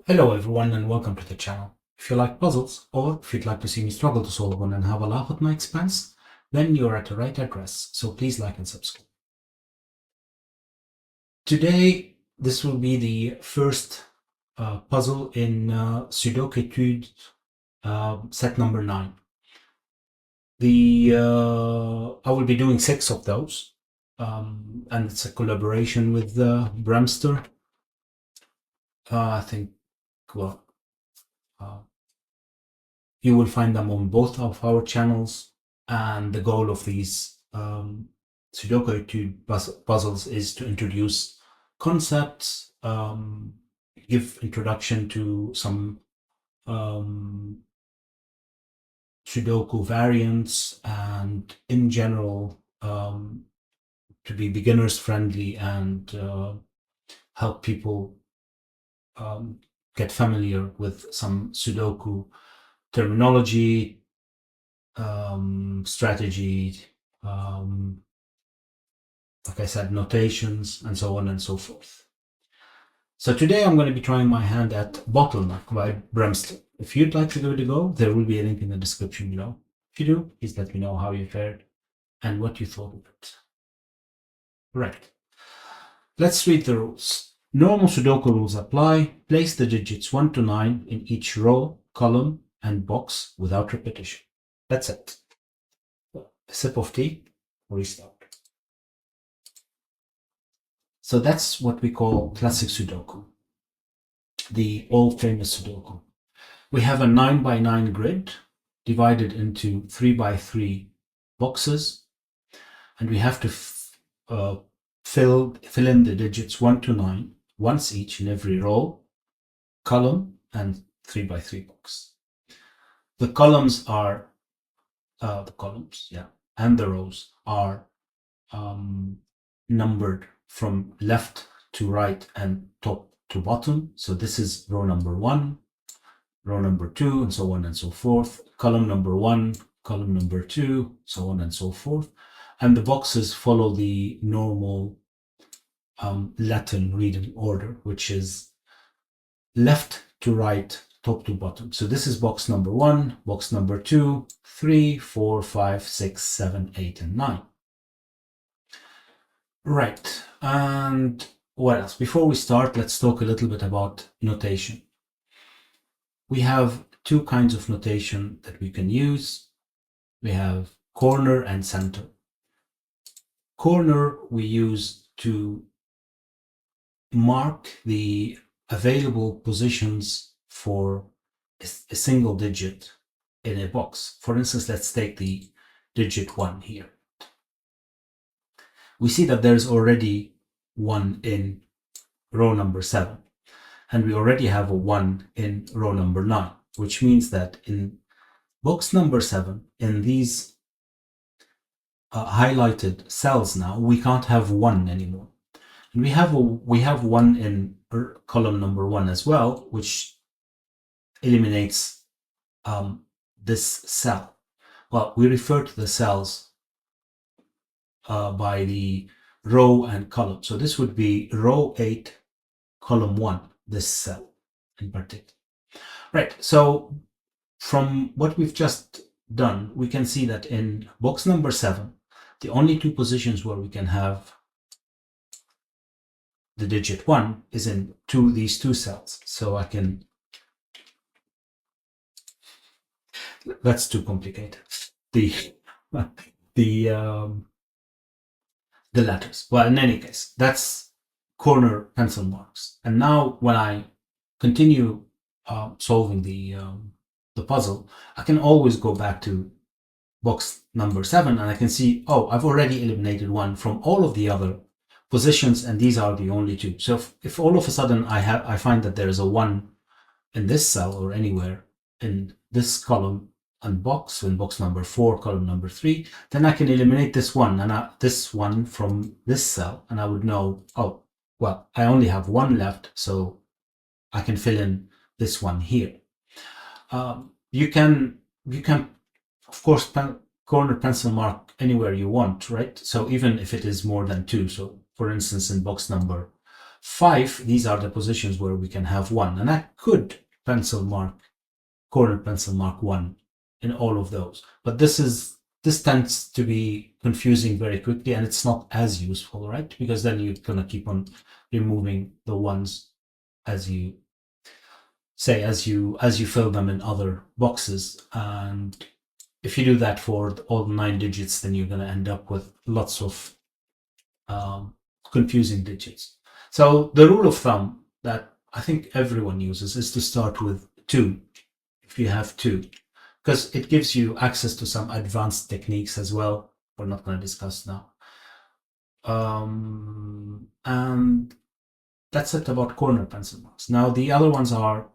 Hello everyone and welcome to the channel. If you like puzzles or if you'd like to see me struggle to solve one and have a laugh at my expense, then you're at the right address, so please like and subscribe. Today, this will be the first puzzle in Sudokétudes set number 9. I will be doing 6 of those, and it's a collaboration with BremSter. I think, well, you will find them on both of our channels, and the goal of these Sudoku puzzles is to introduce concepts, give introduction to some Sudoku variants, and in general to be beginners friendly and help people get familiar with some Sudoku terminology, strategy, like I said, notations, and so on and so forth. So today I'm going to be trying my hand at Bottleneck by BremSter. If you'd like to give it a go, there will be a link in the description below. If you do, please let me know how you fared and what you thought of it. Right. Let's read the rules. Normal Sudoku rules apply. Place the digits 1 to 9 in each row, column, and box without repetition. That's it. A sip of tea, restart. So that's what we call classic Sudoku, the old famous Sudoku. We have a 9 by 9 grid divided into 3 by 3 boxes, and we have to fill in the digits 1 to 9 once each in every row, column, and 3 by 3 box. The columns are and the rows are numbered from left to right and top to bottom. So this is row number 1, row number 2, and so on and so forth. Column number 1, column number 2, so on and so forth. And the boxes follow the normal Latin reading order, which is left to right, top to bottom. So this is box number 1, box number 2, 3, 4, 5, 6, 7, 8, and 9. Right, and what else? Before we start, let's talk a little bit about notation. We have two kinds of notation that we can use. We have corner and center. Corner we use to mark the available positions for a single digit in a box. For instance, let's take the digit 1 here. We see that there's already 1 in row number 7, and we already have a 1 in row number 9, which means that in box number 7, in these highlighted cells now, we can't have 1 anymore. And we have 1 in column number 1 as well, which eliminates this cell. Well, we refer to the cells by the row and column. So this would be row 8, column 1, this cell in particular. Right, so from what we've just done, we can see that in box number 7, the only two positions where we can have the digit 1 is in these two cells. So I can, that's too complicated. The letters. Well, in any case, that's corner pencil marks. And now when I continue solving the puzzle, I can always go back to box number 7 and I can see, oh, I've already eliminated 1 from all of the other positions, and these are the only two. So if all of a sudden I find that there is a 1 in this cell or anywhere in this column and box, in box number 4, column number 3, then I can eliminate this 1 and this 1 from this cell, and I would know, oh, well, I only have 1 left, so I can fill in this 1 here. You can of course corner pencil mark anywhere you want, right? So even if it is more than 2, so for instance in box number 5, these are the positions where we can have 1. And I could corner pencil mark 1 in all of those. But this tends to be confusing very quickly, and it's not as useful, right? Because then you're going to keep on removing the ones as you fill them in other boxes. And if you do that for all 9 digits, then you're going to end up with lots of confusing digits. So the rule of thumb that I think everyone uses is to start with 2, if you have 2, because it gives you access to some advanced techniques as well. We're not going to discuss now. And that's it about corner pencil marks. Now the other ones are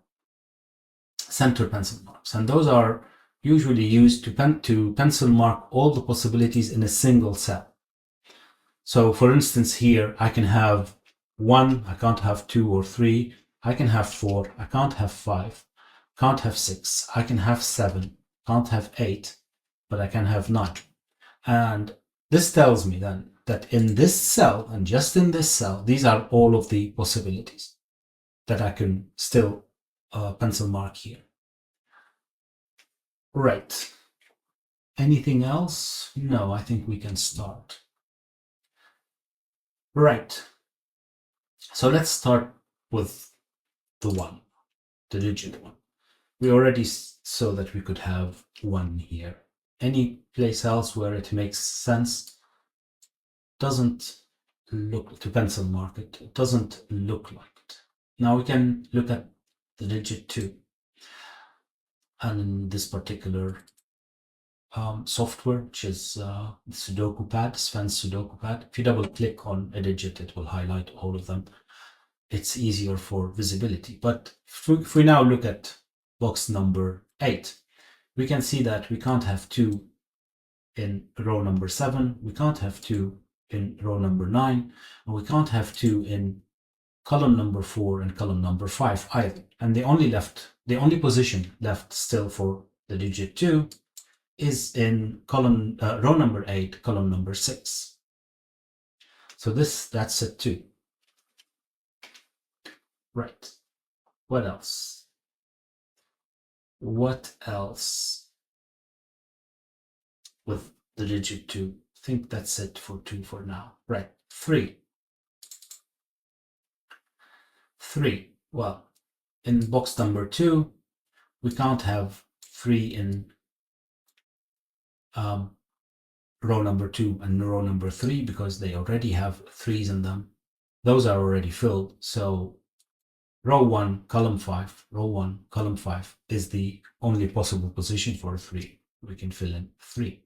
center pencil marks, and those are usually used to pencil mark all the possibilities in a single cell. So for instance, here I can have 1, I can't have 2 or 3, I can have 4, I can't have 5, can't have 6, I can have 7, can't have 8, but I can have 9. And this tells me then that in this cell, and just in this cell, these are all of the possibilities that I can still pencil mark here. Right. Anything else? No, I think we can start. Right. So let's start with the 1, the digit 1. We already saw that we could have 1 here. Any place else where it makes sense doesn't look to pencil mark it. It doesn't look like it. Now we can look at the digit 2. And in this particular software, which is SudokuPad, Sven's SudokuPad, if you double click on a digit, it will highlight all of them. It's easier for visibility. But if we now look at box number 8, we can see that we can't have 2 in row number 7, we can't have 2 in row number 9, and we can't have 2 in column number 4 and column number 5 either. And the only position left still for the digit 2 is in row number 8, column number 6. So that's it too. Right. What else? What else with the digit 2? I think that's it for 2 for now. Right. 3. 3. Well, in box number 2, we can't have 3 in row number 2 and row number 3 because they already have 3s in them. Those are already filled. So row 1, column 5, row 1, column 5 is the only possible position for a 3. We can fill in 3.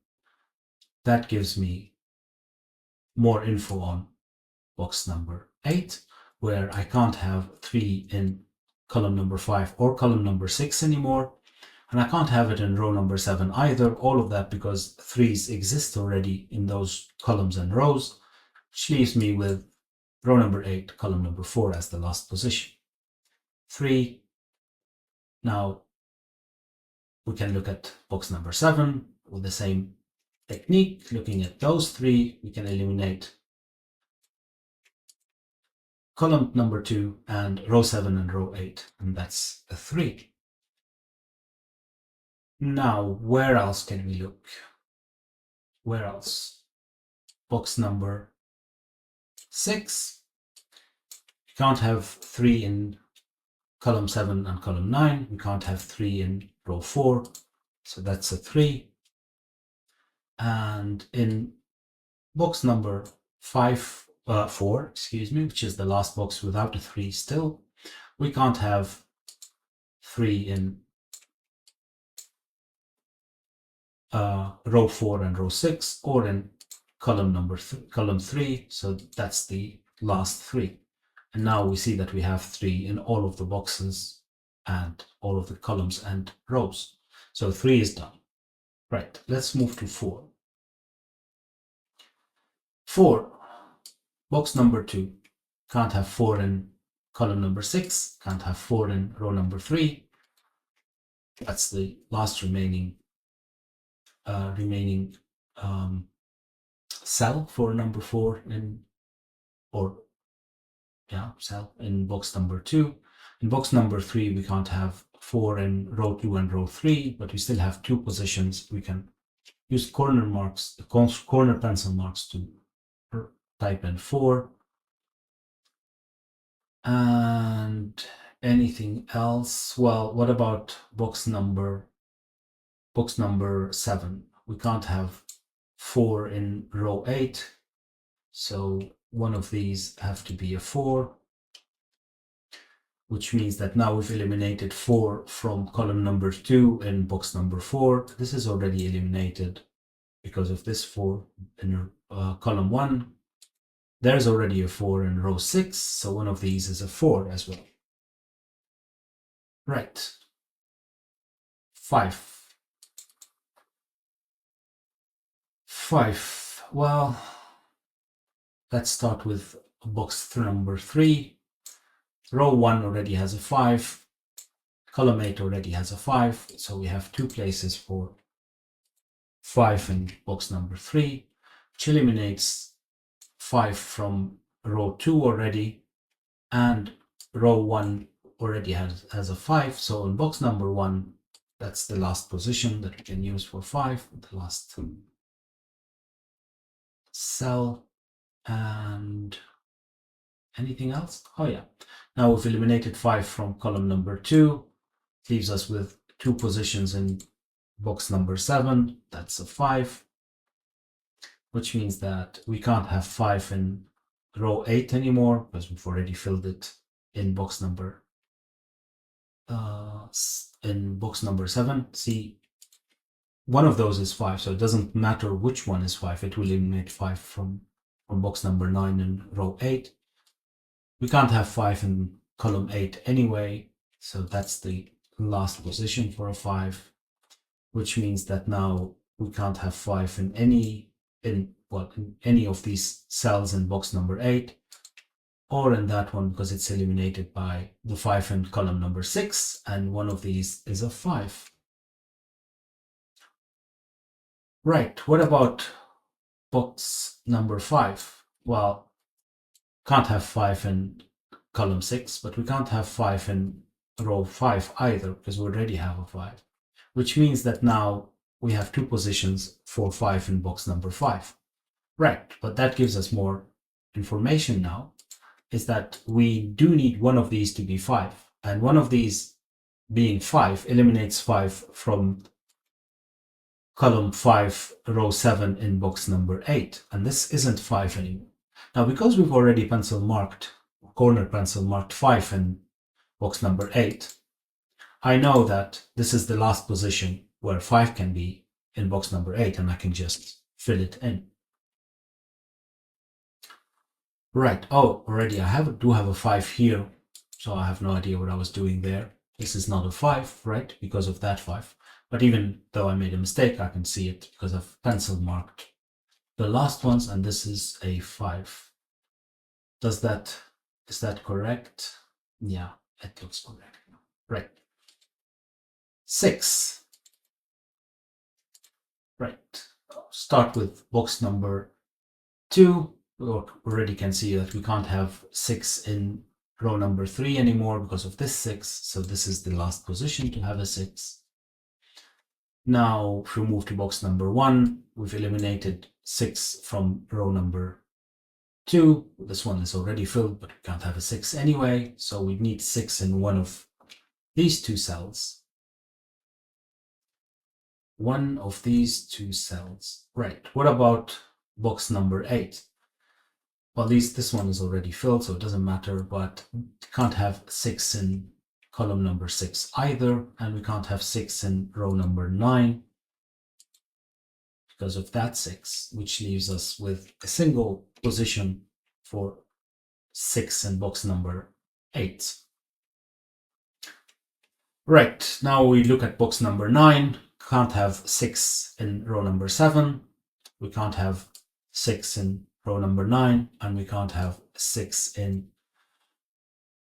That gives me more info on box number 8, where I can't have 3 in column number 5 or column number 6 anymore. And I can't have it in row number 7 either. All of that because 3s exist already in those columns and rows, which leaves me with row number 8, column number 4 as the last position. 3. Now we can look at box number 7 with the same technique. Looking at those 3, we can eliminate column number 2 and row 7 and row 8, and that's a 3. Now, where else can we look? Where else? Box number 6. We can't have 3 in column 7 and column 9. We can't have 3 in row 4, so that's a 3. And in box number 4, which is the last box without a 3 still, we can't have 3 in row 4 and row 6, or in column 3, so that's the last 3. And now we see that we have 3 in all of the boxes and all of the columns and rows. So 3 is done. Right, let's move to 4. 4, box number 2, can't have 4 in column number 6, can't have 4 in row number 3. That's the last remaining cell for number 4 or cell in box number 2. In box number 3, we can't have 4 in row 2 and row 3, but we still have 2 positions. We can use corner marks, corner pencil marks to type in 4. And anything else? Well, what about box number 7? We can't have 4 in row 8. So one of these have to be a 4, which means that now we've eliminated 4 from column number 2 in box number 4. This is already eliminated because of this 4 in column 1. There's already a 4 in row 6, so one of these is a 4 as well. Right. 5. Well, let's start with box number 3. Row 1 already has a 5. Column 8 already has a 5. So we have 2 places for 5 in box number 3, which eliminates 5 from row 2 already. And row 1 already has a 5. So in box number 1, that's the last position that we can use for 5, the last cell. And anything else? Oh yeah. Now we've eliminated 5 from column number 2. It leaves us with 2 positions in box number 7. That's a 5. Which means that we can't have 5 in row 8 anymore because we've already filled it in box number 7. See, one of those is 5, so it doesn't matter which one is 5. It will eliminate 5 from box number 9 and row 8. We can't have 5 in column 8 anyway, so that's the last position for a 5, which means that now we can't have 5 in any of these cells in box number 8, or in that one because it's eliminated by the 5 in column number 6, and one of these is a 5. Right, what about box number 5? Well, can't have 5 in column 6, but we can't have 5 in row 5 either because we already have a 5, which means that now we have 2 positions for 5 in box number 5. Right, but that gives us more information now, is that we do need one of these to be 5, and one of these being 5 eliminates 5 from column 5, row 7 in box number 8, and this isn't 5 anymore. Now, because we've already corner pencil marked 5 in box number 8, I know that this is the last position where 5 can be in box number 8, and I can just fill it in. Right, oh, already I do have a 5 here, so I have no idea what I was doing there. This is not a 5, right, because of that 5. But even though I made a mistake, I can see it because I've pencil marked the last ones, and this is a 5. Is that correct? Yeah, it looks correct. Right. 6. Right. Start with box number 2. We already can see that we can't have 6 in row number 3 anymore because of this 6. So this is the last position to have a 6. Now, if we move to box number 1, we've eliminated 6 from row number 2. This one is already filled, but we can't have a 6 anyway. So we need 6 in one of these 2 cells. One of these 2 cells. Right. What about box number 8? Well, this one is already filled, so it doesn't matter, but we can't have 6 in column number 6 either, and we can't have 6 in row number 9 because of that 6, which leaves us with a single position for 6 in box number 8. Right, now we look at box number 9. Can't have 6 in row number 7. We can't have 6 in row number 9, and we can't have 6 in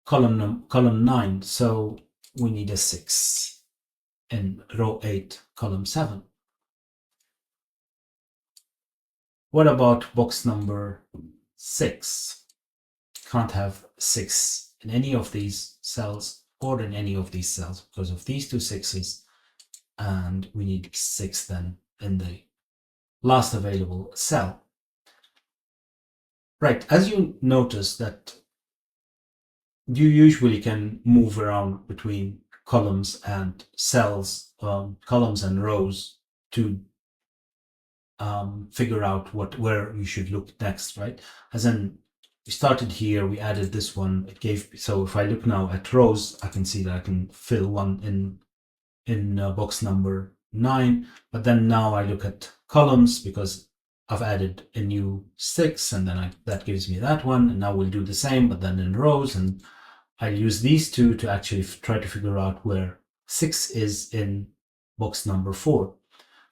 column 9. So we need a 6 in row 8, column 7. What about box number 6? can't have 6 in any of these cells or in any of these cells because of these two 6s, and we need 6 then in the last available cell. Right, as you notice that you usually can move around between columns and cells, columns and rows to figure out where you should look next, right? As in, we started here, we added this one, it gave, so if I look now at rows, I can see that I can fill one in box number 9, but then now I look at columns because I've added a new 6, and then that gives me that one, and now we'll do the same, but then in rows, and I'll use these two to actually try to figure out where 6 is in box number 4.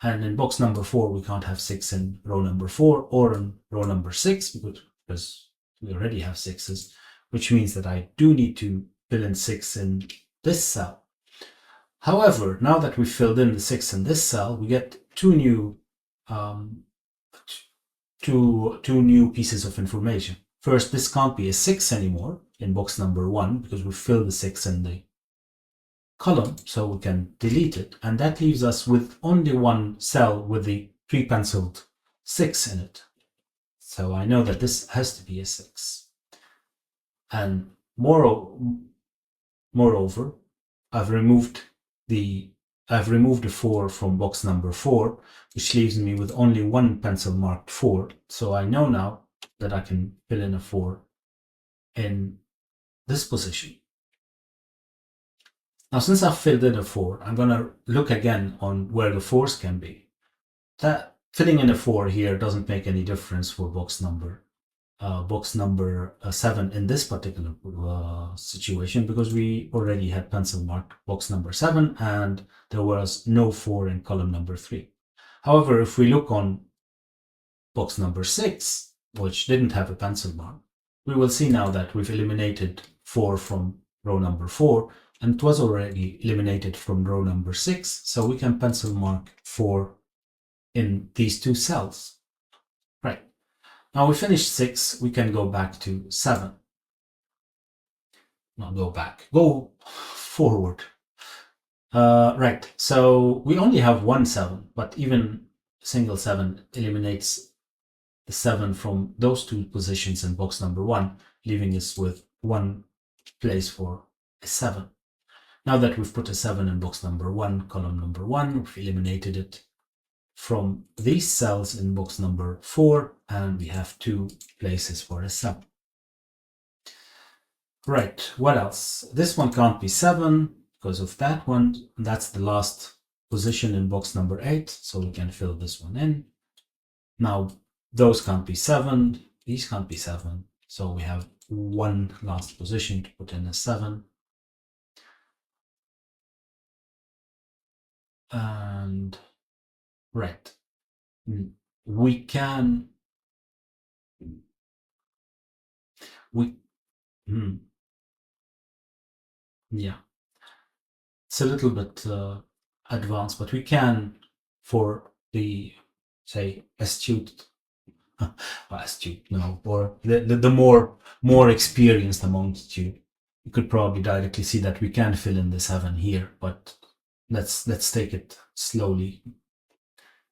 And in box number 4, we can't have 6 in row number 4 or in row number 6 because we already have 6s, which means that I do need to fill in 6 in this cell. However, now that we've filled in the 6 in this cell, we get two new pieces of information. First, this can't be a 6 anymore in box number 1 because we filled the 6 in the column, so we can delete it, and that leaves us with only one cell with the pre-penciled 6 in it. So I know that this has to be a 6. And moreover, I've removed the 4 from box number 4, which leaves me with only one pencil marked 4. So I know now that I can fill in a 4 in this position. Now, since I've filled in a 4, I'm going to look again on where the 4s can be. That filling in a 4 here doesn't make any difference for box number 7 in this particular situation because we already had pencil marked box number 7 and there was no 4 in column number 3. However, if we look on box number 6, which didn't have a pencil mark, we will see now that we've eliminated 4 from row number 4, and it was already eliminated from row number 6, so we can pencil mark 4 in these two cells. Right. Now we finished 6, we can go back to 7. Not go back, go forward. Right, so we only have one 7, but even single 7 eliminates the 7 from those two positions in box number 1, leaving us with one place for a 7. Now that we've put a 7 in box number 1, column number 1, we've eliminated it from these cells in box number 4, and we have 2 places for a 7. Right, what else? This one can't be 7 because of that one. That's the last position in box number 8, so we can fill this one in. Now, those can't be 7, these can't be 7, so we have one last position to put in a 7. And right, we can yeah, it's a little bit advanced, but we can, for the say astute or the more experienced amongst you, you could probably directly see that we can fill in the 7 here, but let's take it slowly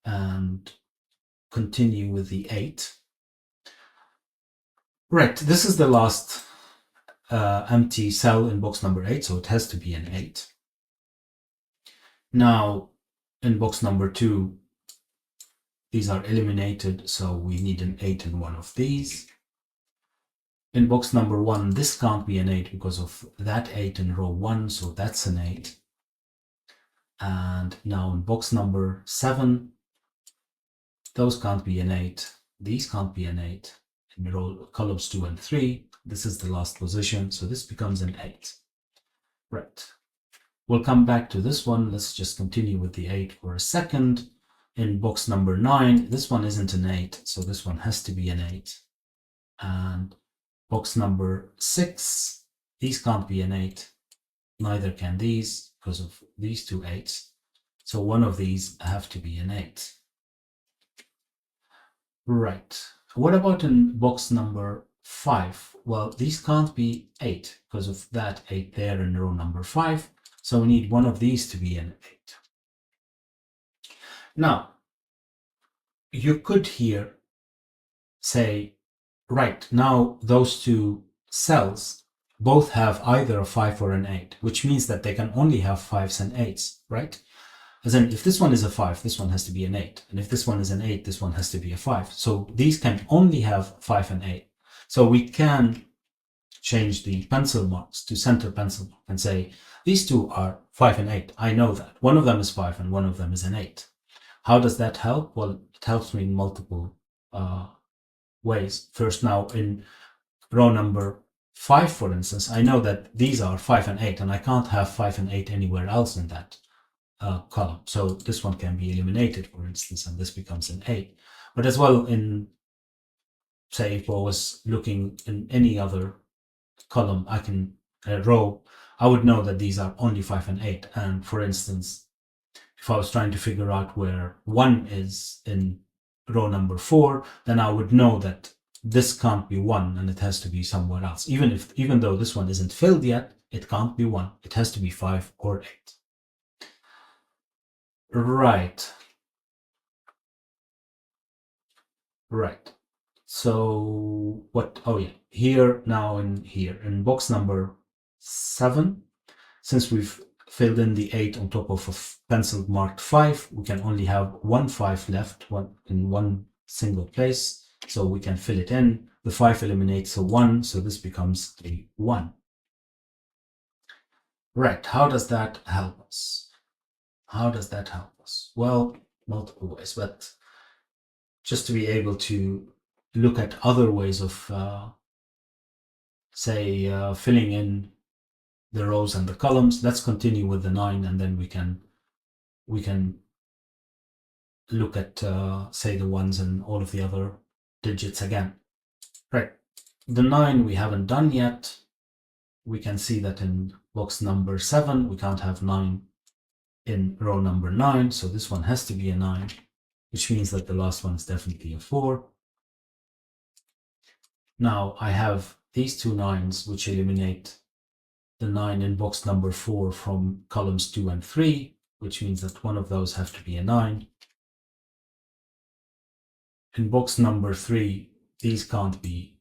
and continue with the 8. Right, this is the last empty cell in box number 8, so it has to be an 8. Now, in box number 2, these are eliminated, so we need an 8 in one of these. In box number 1, this can't be an 8 because of that 8 in row 1, so that's an 8. And now in box number 7, those can't be an 8. These can't be an 8. In row columns 2 and 3, this is the last position, so this becomes an 8. Right. We'll come back to this one. Let's just continue with the 8 for a second. In box number 9, this one isn't an 8, so this one has to be an 8. And box number 6, these can't be an 8. Neither can these because of these two 8s. So one of these have to be an 8. Right. What about in box number 5. Well, these can't be 8 because of that 8 there in row number 5. So we need one of these to be an 8. Now, you could here say, right, now those two cells both have either a 5 or an 8, which means that they can only have 5s and 8s, right? As in, if this one is a 5, this one has to be an 8. And if this one is an 8, this one has to be a 5. So these can only have 5 and 8. So we can change the pencil marks to center pencil mark and say, these two are 5 and 8. I know that. One of them is 5 and one of them is an 8. How does that help? Well, it helps me in multiple ways. First, now in row number 5, for instance, I know that these are 5 and 8, and I can't have 5 and 8 anywhere else in that column. So this one can be eliminated, for instance, and this becomes an 8. But as well, in, say, if I was looking in any other column, row, I would know that these are only 5 and 8. And for instance, if I was trying to figure out where 1 is in row number 4, then I would know that this can't be 1 and it has to be somewhere else. Even though this one isn't filled yet, it can't be 1. It has to be 5 or 8. Right. So what? Oh yeah, here now in box number 7, since we've filled in the 8 on top of a pencil marked 5, we can only have one 5 left, in one single place. So we can fill it in. The 5 eliminates a 1, so this becomes a 1. Right, how does that help us? Well, multiple ways, but just to be able to look at other ways of, filling in the rows and the columns, let's continue with the 9, and then we can look at, say, the 1s and all of the other digits again. Right, the 9 we haven't done yet. We can see that in box number 7, we can't have 9 in row number 9, so this one has to be a 9, which means that the last one is definitely a 4. Now I have these two 9s, which eliminate the 9 in box number 4 from columns 2 and 3, which means that one of those have to be a 9. In box number 3, these can't be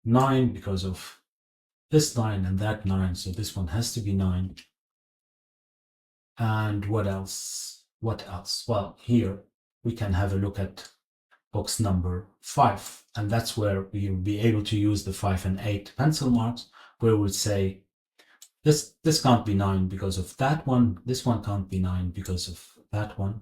9 because of this 9 and that 9, so this one has to be 9. And what else? Well, here we can have a look at box number 5, and that's where we will be able to use the 5 and 8 pencil marks, where we would say this can't be 9 because of that one, this one can't be 9 because of that one.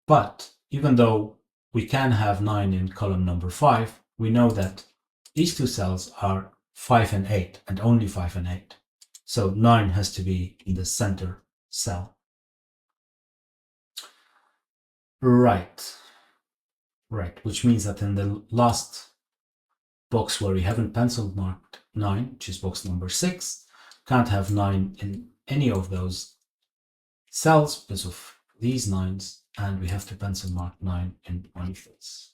But even though we can have 9 in column number 5, we know that these two cells are 5 and 8, and only 5 and 8. So 9 has to be in the center cell. Right, which means that in the last box where we haven't pencil marked 9, which is box number 6, can't have 9 in any of those cells because of these 9s, and we have to pencil mark 9 in one of these.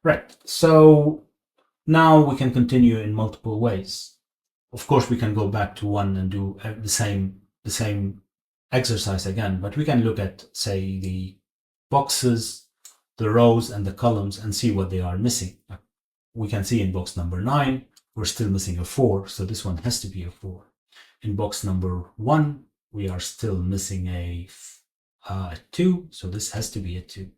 Right, so now we can continue in multiple ways. Of course, we can go back to 1 and do the same exercise again, but we can look at, say, the boxes, the rows, and the columns and see what they are missing. We can see in box number 9, we're still missing a 4, so this one has to be a 4. In box number 1, we are still missing a 2, so this has to be a 2.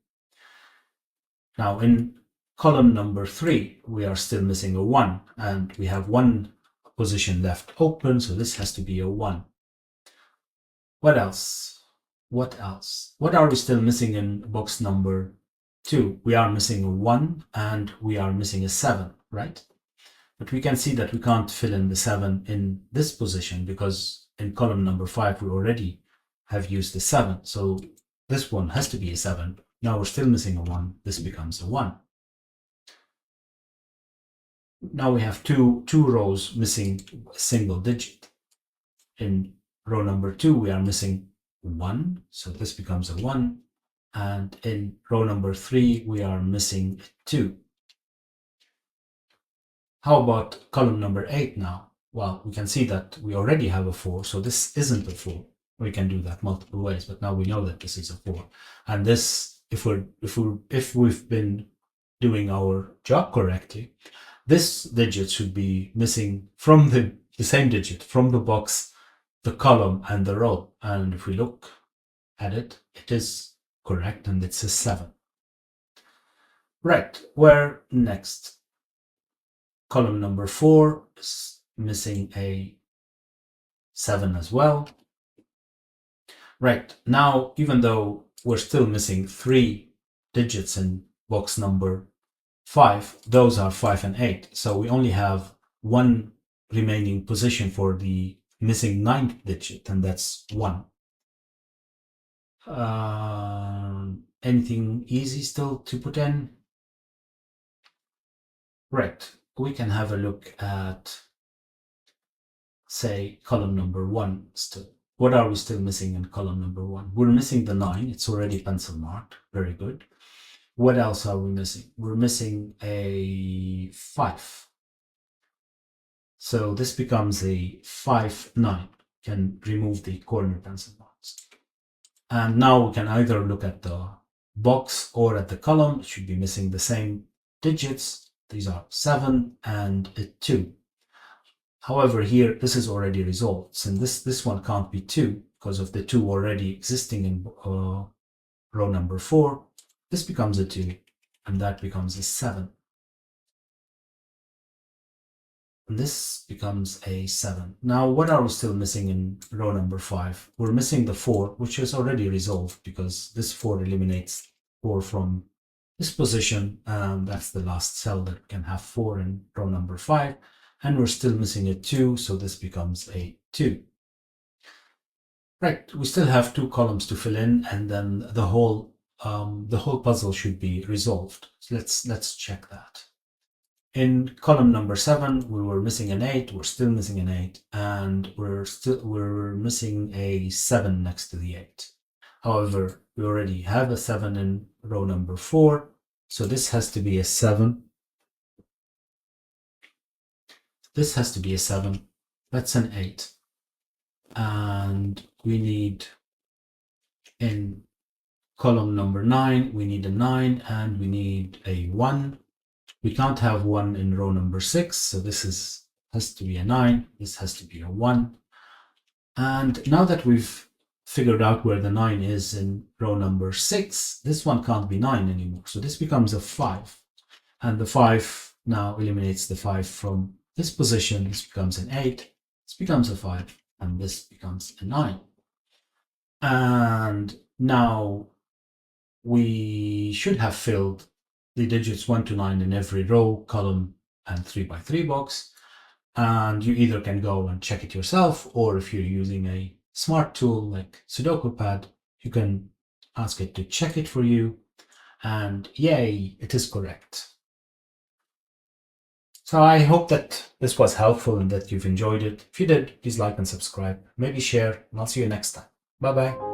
Now in column number 3, we are still missing a 1, and we have one position left open, so this has to be a 1. What else? What are we still missing in box number 2? We are missing a 1 and we are missing a 7, right? But we can see that we can't fill in the 7 in this position because in column number 5 we already have used the 7. So this one has to be a 7. Now we're still missing a 1. This becomes a 1. Now we have two rows missing a single digit. In row number 2 we are missing 1, so this becomes a 1, and in row number 3 we are missing 2. How about column number 8 now? Well, we can see that we already have a 4, so this isn't a 4. We can do that multiple ways, but now we know that this is a 4. And this, if we've been doing our job correctly, this digit should be missing from the same digit, from the box, the column, and the row. And if we look at it, it is correct, and it's a 7. Right, where next? Column number 4 is missing a 7 as well. Right, now, even though we're still missing 3 digits in box number 5, those are 5 and 8. So we only have one remaining position for the missing 9th digit, and that's 1. Anything easy still to put in? Right, we can have a look at, say, column number 1 still. What are we still missing in column number 1? We're missing the 9. It's already pencil marked. Very good. What else are we missing? We're missing a 5. So this becomes a 5, 9. Can remove the corner pencil marks. And now we can either look at the box or at the column. It should be missing the same digits. These are 7 and a 2. However, here, this is already resolved. And this one can't be 2 because of the 2 already existing in row number 4. This becomes a 2, and that becomes a 7. And this becomes a 7. Now, what are we still missing in row number 5? We're missing the 4, which is already resolved because this 4 eliminates 4 from this position, and that's the last cell that can have 4 in row number 5. And we're still missing a 2, so this becomes a 2. Right, we still have 2 columns to fill in, and then the whole puzzle should be resolved. So let's check that. In column number 7, we were missing an 8. We're still missing an 8, and we're missing a 7 next to the 8. However, we already have a 7 in row number 4, so this has to be a 7. This has to be a 7. That's an 8. And we need, in column number 9, we need a 9 and we need a 1. We can't have 1 in row number 6, so this has to be a 9. This has to be a 1. And now that we've figured out where the 9 is in row number 6, this one can't be 9 anymore. So this becomes a 5. And the 5 now eliminates the 5 from this position. This becomes an 8. This becomes a 5. And this becomes a 9. And now we should have filled the digits 1 to 9 in every row, column, and 3 by 3 box. And you either can go and check it yourself, or if you're using a smart tool like SudokuPad, you can ask it to check it for you. And yay, it is correct. So I hope that this was helpful and that you've enjoyed it. If you did, please like and subscribe, maybe share, and I'll see you next time. Bye-bye.